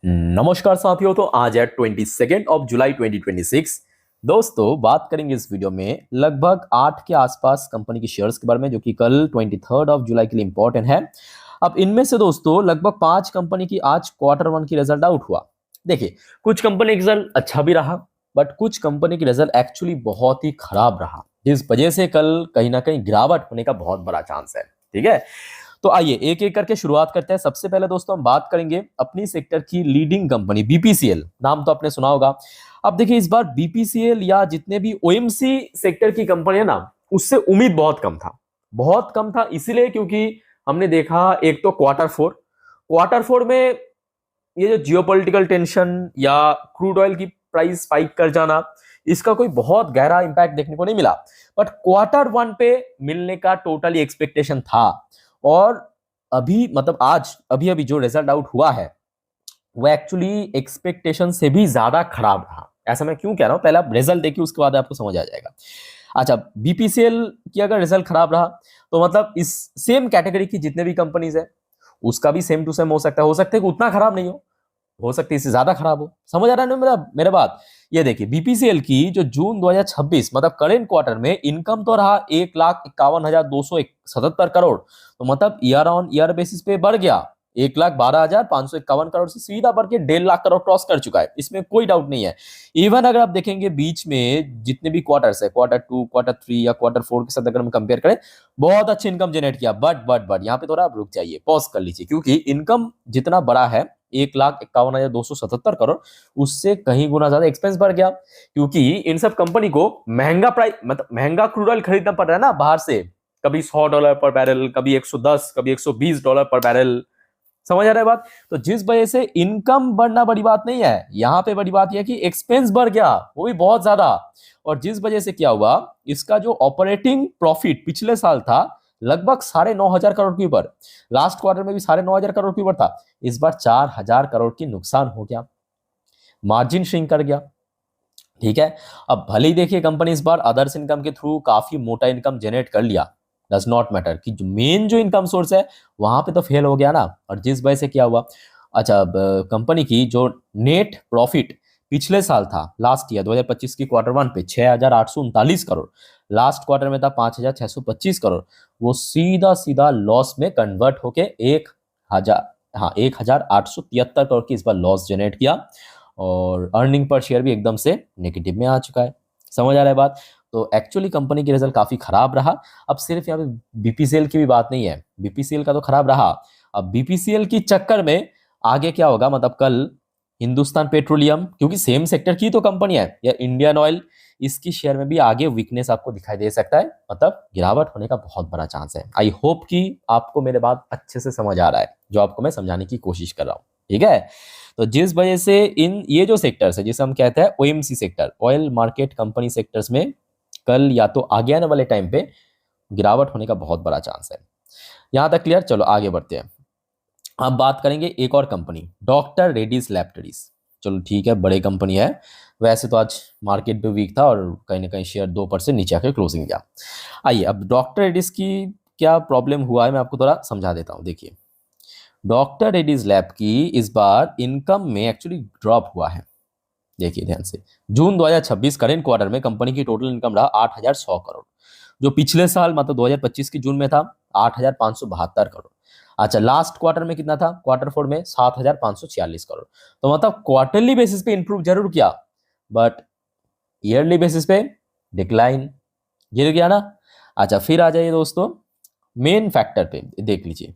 नमस्कार साथियों। तो आज है 22 जुलाई 2026। दोस्तों बात करेंगे इस वीडियो में लगभग 8 के आसपास कंपनी के शेयर्स के बारे में, जो कि कल 23 जुलाई के लिए इंपॉर्टेंट है। अब इनमें से दोस्तों लगभग 5 कंपनी की आज Q1 की रिजल्ट आउट हुआ। देखिए, कुछ कंपनी का रिजल्ट अच्छा भी रहा, बट कुछ कंपनी की रिजल्ट एक्चुअली बहुत ही खराब रहा, जिस वजह से कल कहीं ना कहीं गिरावट होने का बहुत बड़ा चांस है। ठीक है, तो आइए एक एक करके शुरुआत करते हैं। सबसे पहले दोस्तों हम बात करेंगे अपनी सेक्टर की लीडिंग कंपनी बीपीसीएल। नाम तो आपने सुना होगा। अब देखिए, इस बार बीपीसीएल या जितने भी ओएमसी सेक्टर की कंपनी है ना, उससे उम्मीद बहुत कम था। इसीलिए क्योंकि हमने देखा, एक तो क्वार्टर फोर में ये जो जियोपॉलिटिकल टेंशन या क्रूड ऑयल की प्राइस स्पाइक कर जाना, इसका कोई बहुत गहरा इंपैक्ट देखने को नहीं मिला। बट Q1 पे मिलने का टोटली एक्सपेक्टेशन था। और अभी मतलब आज अभी अभी जो रिजल्ट आउट हुआ है, वो एक्चुअली एक्सपेक्टेशन से भी ज्यादा खराब रहा। ऐसा मैं क्यों कह रहा हूं, पहले आप रिजल्ट देखिए, उसके बाद आपको समझ आ जाएगा। अच्छा, बीपीसीएल की अगर रिजल्ट खराब रहा, तो मतलब इस सेम कैटेगरी की जितने भी कंपनीज है, उसका भी सेम टू सेम हो सकता है कि उतना खराब नहीं हो सकती इससे ज्यादा खराब हो। समझ आ रहा है ना मेरा बात। ये देखिए, बीपीसीएल की जो जून 2026 मतलब करेंट क्वार्टर में इनकम तो रहा 1,51,277 करोड़। तो मतलब ईयर ऑन ईयर बेसिस पे बढ़ गया, 1,12,551 करोड़ से सीधा बढ़ के 1,50,000 करोड़ क्रॉस कर चुका है, इसमें कोई डाउट नहीं है। इवन अगर आप देखेंगे बीच में जितने भी क्वार्टर्स है, Q2, Q3 या Q4 के साथ अगर हम कंपेयर करें, बहुत अच्छी इनकम जनरेट किया। बट यहाँ पे थोड़ा आप रुक जाइए, पॉज कर लीजिए, क्योंकि इनकम जितना बड़ा है 1,51,277 करोड़, उससे कहीं गुना ज्यादा एक्सपेंस बढ़ गया। क्योंकि इन सब कंपनी को महंगा प्राइस मतलब महंगा क्रूड ऑयल खरीदना पड़ रहा है ना बाहर से। कभी $100 पर बैरल, कभी 110, कभी $120 पर बैरल। समझ आ रहा है बात। तो जिस वजह से इनकम बढ़ना बड़ी बात नहीं है, यहां पे बड़ी बात यह है कि एक्सपेंस बढ़ गया, वो भी बहुत ज्यादा। और जिस वजह से क्या हुआ, इसका जो ऑपरेटिंग प्रॉफिट पिछले साल था लगभग 9,500 करोड़ के ऊपर, लास्ट क्वार्टर में भी 9,500 करोड़ के ऊपर था, इस बार 4,000 करोड़ की नुकसान हो गया, मार्जिन श्रिंक कर गया। ठीक है, अब भले ही देखिए कंपनी इस बार अदर्स इनकम के थ्रू काफी मोटा इनकम जनरेट कर लिया, डज नॉट मैटर कि जो मेन जो इनकम सोर्स है वहां पे तो फेल हो गया ना। और जिस वजह से क्या हुआ, अच्छा, अब कंपनी की जो नेट प्रॉफिट पिछले साल था, लास्ट ईयर 2025 की Q1 पे 6,839 करोड़, लास्ट क्वार्टर में था 5,625 करोड़, वो सीधा सीधा लॉस में कन्वर्ट होके 1,873 करोड़ की इस बार लॉस जनरेट किया। और अर्निंग पर शेयर भी एकदम से नेगेटिव में आ चुका है। समझ आ रहा है बात। तो एक्चुअली कंपनी की रिजल्ट काफी खराब रहा। अब सिर्फ यहाँ पे बीपीसीएल की भी बात नहीं है, बीपीसीएल का तो खराब रहा। अब बीपीसीएल की चक्कर में आगे क्या होगा, मतलब कल हिंदुस्तान पेट्रोलियम, क्योंकि सेम सेक्टर की तो कंपनी है, या इंडियन ऑयल, इसकी शेयर में भी आगे वीकनेस आपको दिखाई दे सकता है, मतलब गिरावट होने का बहुत बड़ा चांस है। आई होप कि आपको मेरे बात अच्छे से समझ आ रहा है, जो आपको मैं समझाने की कोशिश कर रहा हूँ। ठीक है, तो जिस वजह से इन ये जो सेक्टर्स है, जिसे हम कहते हैं OMC sector, oil market company sectors में, कल या तो आगे आने वाले टाइम पे गिरावट होने का बहुत बड़ा चांस है। यहां तक क्लियर। चलो आगे बढ़ते हैं। अब बात करेंगे एक और कंपनी, डॉक्टर रेड्डीज लैबोरेटरीज। चलो ठीक है, बड़े कंपनी है। वैसे तो आज मार्केट पे वीक था और कहीं ना कहीं शेयर 2% नीचे आकर क्लोजिंग गया। आइए, अब डॉक्टर रेड्डीज की क्या प्रॉब्लम हुआ है, मैं आपको थोड़ा समझा देता हूँ। देखिए, डॉक्टर रेड्डीज लैब की इस बार इनकम में एक्चुअली ड्रॉप हुआ है। देखिए ध्यान से, जून 2026 करेंट क्वार्टर में कंपनी की टोटल इनकम रहा 8,100 करोड़, जो पिछले साल मतलब 2025 की जून में था 8,572 करोड़। अच्छा, लास्ट क्वार्टर में कितना था, Q4 में 7,546 करोड़। तो मतलब क्वार्टरली बेसिस पे इंप्रूव जरूर किया, बट ईयरली बेसिस पे डिक्लाइन, गिर गया ना। अच्छा, फिर आ जाइए दोस्तों मेन फैक्टर पे, देख लीजिए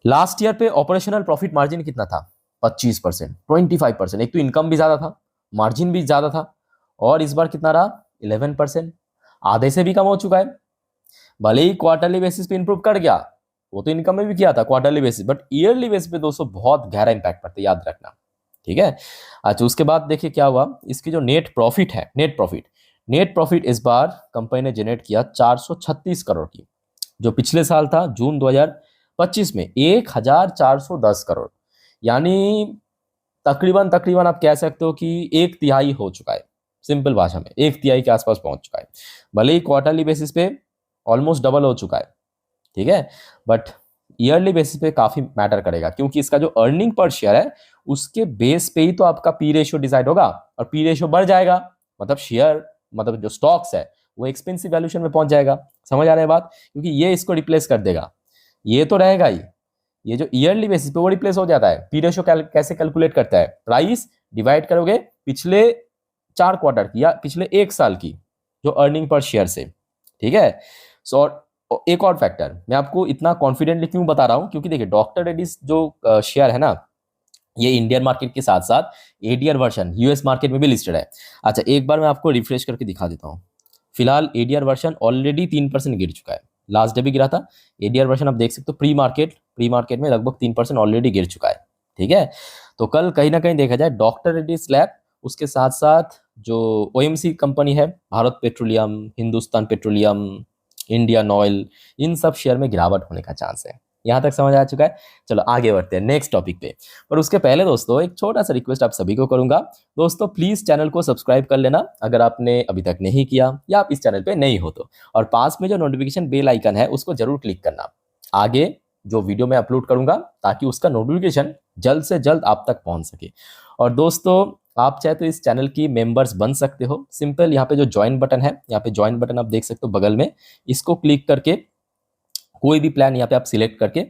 लास्ट ईयर पे ऑपरेशनल प्रॉफिट मार्जिन कितना था, 25%, 25%। एक तो इनकम भी ज्यादा था, मार्जिन भी ज्यादा था। और इस बार कितना रहा, 11%, आधे से भी कम हो चुका है। भले ही क्वार्टरली बेसिस पे इंप्रूव कर गया, वो तो इनकम में भी किया था quarterly basis, but yearly basis पे दोस्तों बहुत गहरा इंपैक्ट पड़ता है, याद रखना। ठीक है। अच्छा, उसके बाद देखिए क्या हुआ, इसकी जो नेट प्रॉफिट है, नेट प्रॉफिट इस बार कंपनी ने जनरेट किया 436 करोड़ की, जो पिछले साल था जून 2025 में 1,410 करोड़। यानी तकरीबन तकरीबन आप कह सकते हो कि एक तिहाई हो चुका है, सिंपल भाषा में एक तिहाई के आसपास पहुंच चुका है। भले ही क्वार्टरली बेसिस पे ऑलमोस्ट डबल हो चुका है। ठीक है, बट ईयरली बेसिस पे काफी मैटर करेगा, क्योंकि इसका जो अर्निंग पर शेयर है उसके बेस पे ही तो आपका पी रेशियो डिसाइड होगा, और पी रेशियो बढ़ जाएगा मतलब शेयर, मतलब जो स्टॉक्स है वो एक्सपेंसिव वैल्यूएशन में पहुंच जाएगा। समझ आ रहा है बात, क्योंकि ये इसको रिप्लेस कर देगा, ये तो रहेगा ही। ये जो ईयरली बेसिस पे वो रिप्लेस हो जाता है। पी रेशियो कैसे कैलकुलेट करता है, प्राइस डिवाइड करोगे पिछले 4 क्वार्टर की या पिछले 1 साल की जो अर्निंग पर शेयर से, ठीक है। सो और एक और फैक्टर मैं आपको इतना कॉन्फिडेंटली क्यों बता रहा हूं, क्योंकि देखिए डॉक्टर रेड्डीज जो शेयर है ना, ये इंडियन मार्केट के साथ साथ एडीआर वर्जन यूएस मार्केट में भी लिस्टेड है। अच्छा एक बार मैं आपको रिफ्रेश करके दिखा देता हूँ। फिलहाल एडीआर वर्जन ऑलरेडी 3% गिर चुका है, लास्ट डे भी गिरा था। एडीआर वर्जन आप देख सकते हो प्री मार्केट में लगभग 3% ऑलरेडी गिर चुका है, ठीक है। तो कल कहीं ना कहीं देखा जाए डॉक्टर रेड्डीज लैब, उसके साथ साथ जो ओएमसी कंपनी है, Bharat Petroleum, Hindustan Petroleum, Indian Oil, इन सब शेयर में गिरावट होने का चांस है। यहां तक समझ आ चुका है। चलो आगे बढ़ते हैं नेक्स्ट टॉपिक पे। पर उसके पहले दोस्तों एक छोटा सा रिक्वेस्ट आप सभी को करूंगा, दोस्तों प्लीज चैनल को सब्सक्राइब कर लेना अगर आपने अभी तक नहीं किया या आप इस चैनल पे नहीं हो तो, और पास में जो नोटिफिकेशन बेल आइकन है उसको जरूर क्लिक करना, आगे जो वीडियो मैं अपलोड करूंगा ताकि उसका नोटिफिकेशन जल्द से जल्द आप तक पहुंच सके। और दोस्तों आप चाहे तो इस चैनल की मेंबर्स बन सकते हो, सिंपल यहाँ पे जो ज्वाइन बटन है, यहाँ पे ज्वाइन बटन आप देख सकते हो बगल में, इसको क्लिक करके कोई भी प्लान यहाँ पे आप सिलेक्ट करके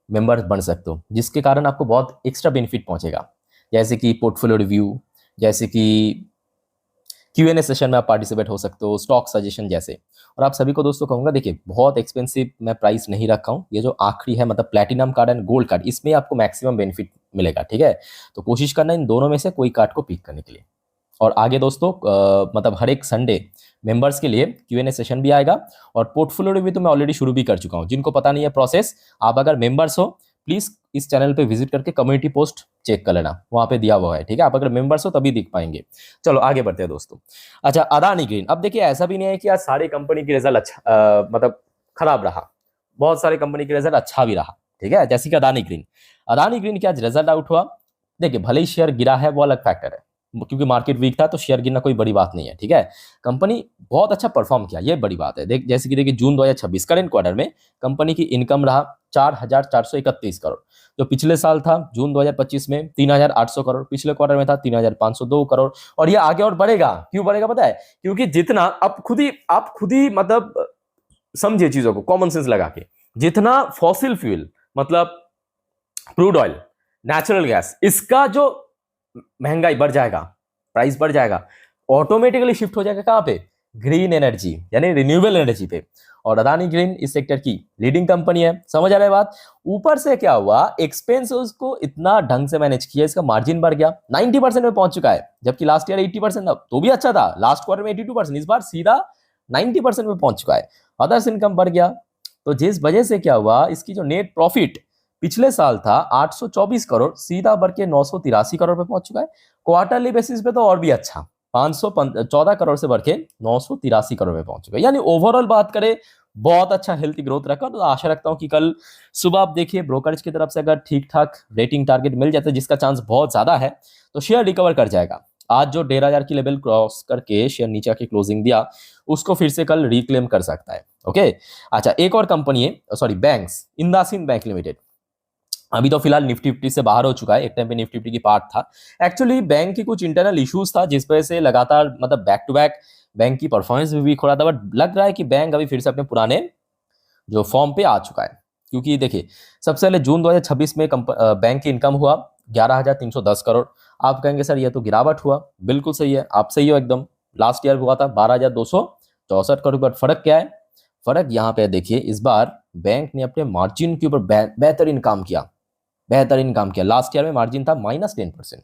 मेंबर बन सकते हो, जिसके कारण आपको बहुत एक्स्ट्रा बेनिफिट पहुंचेगा, जैसे कि पोर्टफोलियो रिव्यू, जैसे कि Q&A सेशन में आप पार्टिसिपेट हो सकते हो, स्टॉक सजेशन जैसे। और आप सभी को दोस्तों कहूंगा देखिए बहुत एक्सपेंसिव मैं प्राइस नहीं रखा हूँ, ये जो आखिरी है मतलब platinum card and gold card, इसमें आपको मैक्सिमम बेनिफिट मिलेगा, ठीक है। तो कोशिश करना इन दोनों में से कोई कार्ड को पिक करने के लिए। और आगे दोस्तों मतलब हर एक संडे मेंबर्स के लिए Q&A सेशन भी आएगा, और पोर्टफोलियो रिव्यू तो मैं ऑलरेडी शुरू भी कर चुका हूं। जिनको पता नहीं है प्रोसेस, आप अगर मेंबर्स हो प्लीज इस चैनल पे विजिट करके कम्युनिटी पोस्ट चेक कर लेना, वहां पे दिया हुआ है, ठीक है। आप अगर मेंबर्स हो तभी दिख पाएंगे। चलो आगे बढ़ते हैं दोस्तों। अच्छा अदानी ग्रीन, अब देखिए ऐसा भी नहीं है कि आज सारी कंपनी की रिजल्ट अच्छा मतलब खराब रहा, बहुत सारी कंपनी की रिजल्ट अच्छा भी रहा, ठीक है। जैसे कि अदानी ग्रीन की आज रिजल्ट आउट हुआ। देखिए भले ही शेयर गिरा है वो अलग फैक्टर है, क्योंकि मार्केट वीक था तो शेयर गिरना कोई बड़ी बात नहीं है, ठीक है। कंपनी बहुत अच्छा परफॉर्म किया, ये बड़ी बात है। देख जैसे कि देखिए जून 2026 करंट क्वार्टर में कंपनी की इनकम रहा 4,431 करोड़, जो पिछले साल था जून 2025 में 3,800 करोड़, पिछले क्वार्टर में था 3,502 करोड़, और ये आगे और बढ़ेगा। क्यों बढ़ेगा पता है, क्योंकि जितना आप खुद ही मतलब समझिए चीजों को कॉमन सेंस लगा के, जितना फॉसिल फ्यूल मतलब क्रूड ऑयल, नेचुरल गैस, इसका जो महंगाई बढ़ जाएगा, प्राइस बढ़ जाएगा, ऑटोमेटिकली शिफ्ट हो जाएगा कहां पे, ग्रीन एनर्जी यानी रिन्यूएबल एनर्जी पे। और अदानी ग्रीन इस सेक्टर की लीडिंग कंपनी है, समझ आ रहा है बात। ऊपर से क्या हुआ, एक्सपेंसेस को इतना ढंग से मैनेज किया, इसका मार्जिन बढ़ गया 90% में पहुंच चुका है, जबकि लास्ट ईयर 80% था तो भी अच्छा था, लास्ट क्वार्टर में 82%, इस बार सीधा 90% में पहुंच चुका है। अदर्स इनकम बढ़ गया, तो जिस वजह से क्या हुआ, इसकी जो नेट प्रॉफिट पिछले साल था 824 करोड़, सीधा बढ़ के 983 करोड़ पे पहुंच चुका है। क्वार्टरली बेसिस पे तो और भी अच्छा, 514 करोड़ से बढ़ के 983 करोड़ पे पहुंच चुका है। यानी ओवरऑल बात करें बहुत अच्छा हेल्थी ग्रोथ रखा। तो आशा रखता हूं कि कल सुबह आप देखिए ब्रोकरेज की तरफ से अगर ठीक ठाक रेटिंग टारगेट मिल जाता है, जिसका चांस बहुत ज्यादा है, तो शेयर रिकवर कर जाएगा। आज जो 1,500 की लेवल क्रॉस करके शेयर नीचे आके क्लोजिंग दिया, उसको फिर से कल रिक्लेम कर सकता है। ओके अच्छा एक और कंपनी है, सॉरी बैंक्स, इंदासिन बैंक लिमिटेड, अभी तो फिलहाल निफ्टी 50 से बाहर हो चुका है, एक टाइम पे निफ्टी 50 की पार्ट था। एक्चुअली बैंक की कुछ इंटरनल इश्यूज था जिस वजह से लगातार मतलब बैक टू बैक बैंक की परफॉर्मेंस भी वीक हो रहा था, बट लग रहा है कि बैंक अभी फिर से अपने पुराने जो फॉर्म पे आ चुका है। क्योंकि देखिए सबसे पहले जून 2026 में बैंक की इनकम हुआ 11,310 करोड़। आप कहेंगे सर ये तो गिरावट हुआ, बिल्कुल सही है, आप सही हो एकदम। लास्ट ईयर हुआ था 12,264 करोड़, बट फर्क क्या है, फर्क यहाँ पे देखिए इस बार बैंक ने अपने मार्जिन के ऊपर बेहतरीन काम किया, बेहतरीन काम किया। लास्ट ईयर में मार्जिन था -10%,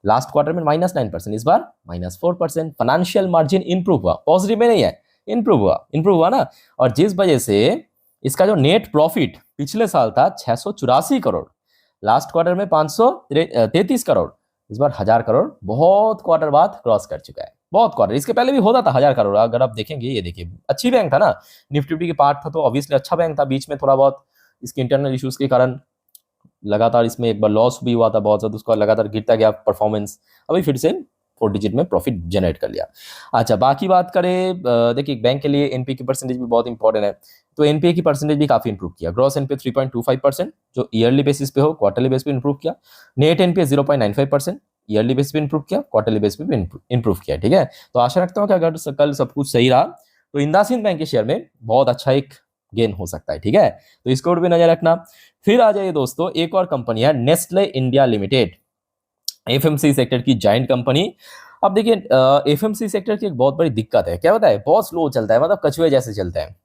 लास्ट क्वार्टर में -9%, इस बार -4%। फाइनेंशियल मार्जिन इंप्रूव हुआ, पॉजिटिव में नहीं है, इंप्रूव हुआ ना। और जिस वजह से इसका जो नेट प्रॉफिट पिछले साल था 684 करोड़, लास्ट क्वार्टर में 533 करोड़, इस बार 1,000 करोड़ बहुत क्वार्टर बाद क्रॉस कर चुका है। बहुत क्वार्टर, इसके पहले भी होता था 1,000 करोड़। अगर आप देखेंगे, ये देखिए अच्छी बैंक था ना, निफ्टी 50 की पार्ट था तो ऑब्वियसली अच्छा बैंक था। बीच में थोड़ा बहुत इसके इंटरनल इश्यूज के कारण लगातार इसमें एक बार लॉस भी हुआ था बहुत ज्यादा, उसका लगातार गिरता गया परफॉर्मेंस, अभी फिर से 4 डिजिट में प्रॉफिट जनरेट कर लिया। अच्छा, बाकी बात करें, देखिए बैंक के लिए एनपीए की परसेंटेज भी बहुत इंपॉर्टेंट है, तो एनपीए की परसेंटेज भी काफी इंप्रूव किया। ग्रॉस एनपीए 3.25% जो ईयरली बेसिस पे हो, क्वार्टरली बेसिस पे इंप्रूव किया। नेट एनपीए 0.95% ईयरली बेसिस पे इंप्रूव किया, क्वार्टरली बेसिस पे भी इंप्रूव किया। ठीक है, तो आशा रखता हूँ कि अगर कल सब कुछ सही रहा तो इंदासिंद बैंक के शेयर में बहुत अच्छा एक गेन हो सकता है। ठीक है, तो इसको भी नजर रखना। फिर आ जाइए दोस्तों, एक और कंपनी है Nestle India limited, FMC sector की जाइंट कंपनी। अब देखिए, एफएमसी सेक्टर की एक बहुत बड़ी दिक्कत है, क्या बताए, बहुत स्लो चलता है, मतलब कछुए जैसे चलते हैं।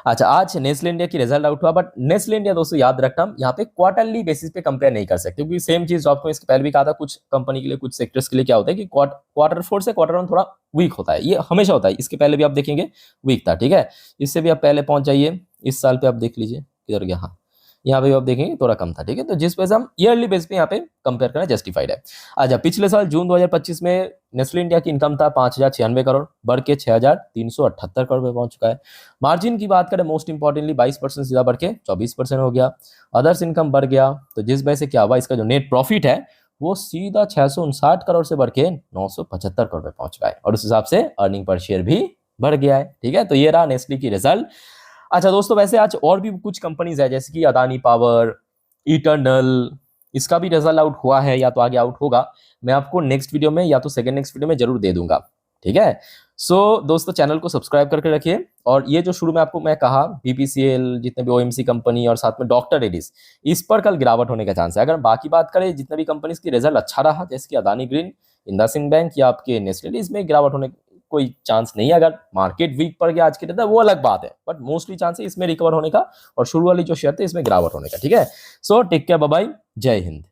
अच्छा, आज नेस्ले इंडिया की रिजल्ट आउट हुआ, बट नेस्ले इंडिया दोस्तों याद रखना, यहाँ पे क्वार्टरली बेसिस पे कंपेयर नहीं कर सकते, क्योंकि सेम चीज जो आपको इसके पहले भी कहा था, कुछ कंपनी के लिए, कुछ सेक्टर्स के लिए क्या होता है कि क्वार्टर 4 से क्वार्टर 1 थोड़ा वीक होता है, ये हमेशा होता है। इसके पहले भी आप देखेंगे वीक था। ठीक है, इससे भी आप पहले पहुंच जाइए, इस साल पे आप देख लीजिए किधर गया, हाँ यहाँ पे आप देखेंगे थोड़ा कम था। ठीक है, तो जिस वजह से हम ईयरली बेस पे यहाँ पे कंपेयर करना जस्टिफाइड है। अच्छा, पिछले साल जून 2025 में नेस्ले इंडिया की इनकम था 5096 करोड़, बढ़ के 6378 करोड़ पे पहुंच चुका है। मार्जिन की बात करें, मोस्ट इंपॉर्टेंटली 22% सीधा बढ़ के 24% हो गया। अदर्स इनकम बढ़ गया, तो जिस वजह से क्या हुआ, इसका जो नेट प्रॉफिट है वो सीधा 659 करोड़ से बढ़ के 975 करोड़ पे पहुंच गया है, और उस हिसाब से अर्निंग पर शेयर भी बढ़ गया है। ठीक है, तो ये रहा नेस्ले की रिजल्ट। अच्छा दोस्तों, वैसे आज और भी कुछ कंपनीज है, जैसे कि अदानी पावर, इटर्नल, इसका भी रिजल्ट आउट हुआ है या तो आगे आउट होगा, मैं आपको नेक्स्ट वीडियो में या तो सेकंड नेक्स्ट वीडियो में जरूर दे दूंगा। ठीक है, सो दोस्तों चैनल को सब्सक्राइब करके रखिए, और ये जो शुरू में आपको मैं कहा बीपीसीएल, जितने भी ओएमसी कंपनी और साथ में डॉक्टर रेड्डीज, इस पर कल गिरावट होने का चांस है। अगर बाकी बात करें, जितने भी कंपनीज की रिजल्ट अच्छा रहा, जैसे कि अदानी ग्रीन, इंदासिंद बैंक या आपके नेस्ले, इसमें गिरावट होने कोई चांस नहीं है। अगर मार्केट वीक पड़ गया आज के दिन वो अलग बात है, बट मोस्टली चांस है इसमें रिकवर होने का, और शुरू वाली जो शेयर थे इसमें गिरावट होने का। ठीक है, so take care, bye bye, जय हिंद।